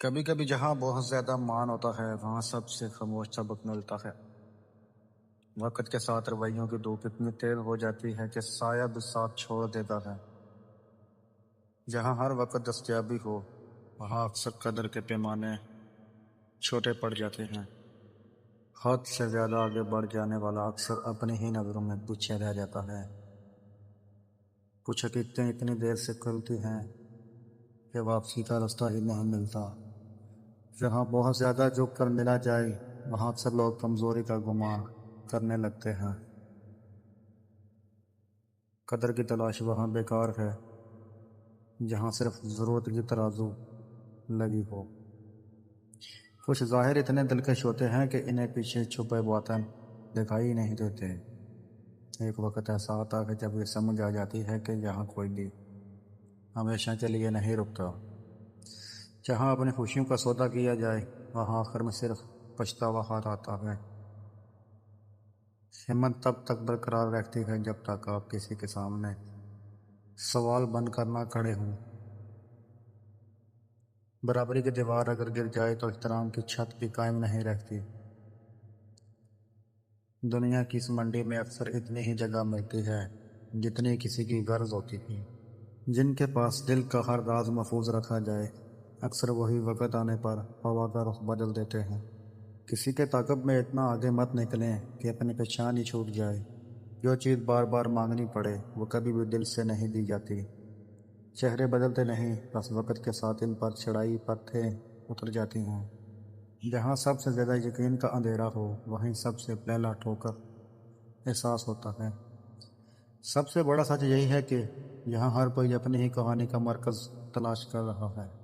کبھی کبھی جہاں بہت زیادہ مان ہوتا ہے وہاں سب سے خاموش سبق ملتا ہے۔ وقت کے ساتھ رویوں کی دھوپ اتنی تیز ہو جاتی ہے کہ سایہ بھی ساتھ چھوڑ دیتا ہے۔ جہاں ہر وقت دستیابی ہو وہاں اکثر قدر کے پیمانے چھوٹے پڑ جاتے ہیں۔ حد سے زیادہ آگے بڑھ جانے والا اکثر اپنی ہی نظروں میں پیچھے رہ جاتا ہے۔ کچھ حقیقتیں اتنی دیر سے کھلتی ہیں کہ واپسی کا راستہ ہی نہیں ملتا۔ جہاں بہت زیادہ جھک کر ملا جائے وہاں اکثر لوگ کمزوری کا گمان کرنے لگتے ہیں۔ قدر کی تلاش وہاں بیکار ہے جہاں صرف ضرورت کی ترازو لگی ہو۔ کچھ ظاہر اتنے دلکش ہوتے ہیں کہ انہیں پیچھے چھپے باطن دکھائی نہیں دیتے۔ ایک وقت ایسا آتا ہے جب یہ سمجھ آ جاتی ہے کہ یہاں کوئی بھی ہمیشہ کے لیے نہیں رکتا۔ جہاں اپنی خوشیوں کا سودا کیا جائے وہاں آخر میں صرف پچھتاوا ہاتھ آتا ہے۔ ہمت تب تک برقرار رہتی ہے جب تک آپ کسی کے سامنے سوال بن کر نہ کھڑے ہوں۔ برابری کی دیوار اگر گر جائے تو احترام کی چھت بھی قائم نہیں رہتی۔ دنیا کی اس منڈی میں اکثر اتنی ہی جگہ ملتی ہے جتنی کسی کی غرض ہوتی ہے۔ جن کے پاس دل کا ہر راز محفوظ رکھا جائے اکثر وہی وقت آنے پر ہوا کا رخ بدل دیتے ہیں۔ کسی کے تعاقب میں اتنا آگے مت نکلیں کہ اپنی پہچان ہی چھوٹ جائے۔ جو چیز بار بار مانگنی پڑے وہ کبھی بھی دل سے نہیں دی جاتی۔ چہرے بدلتے نہیں بس وقت کے ساتھ ان پر چڑھائی پرتیں اتر جاتی ہیں۔ جہاں سب سے زیادہ یقین کا اندھیرا ہو وہیں سب سے پہلا ٹھوکر احساس ہوتا ہے۔ سب سے بڑا سچ یہی ہے کہ یہاں ہر کوئی اپنی ہی کہانی کا مرکز تلاش کر رہا ہے۔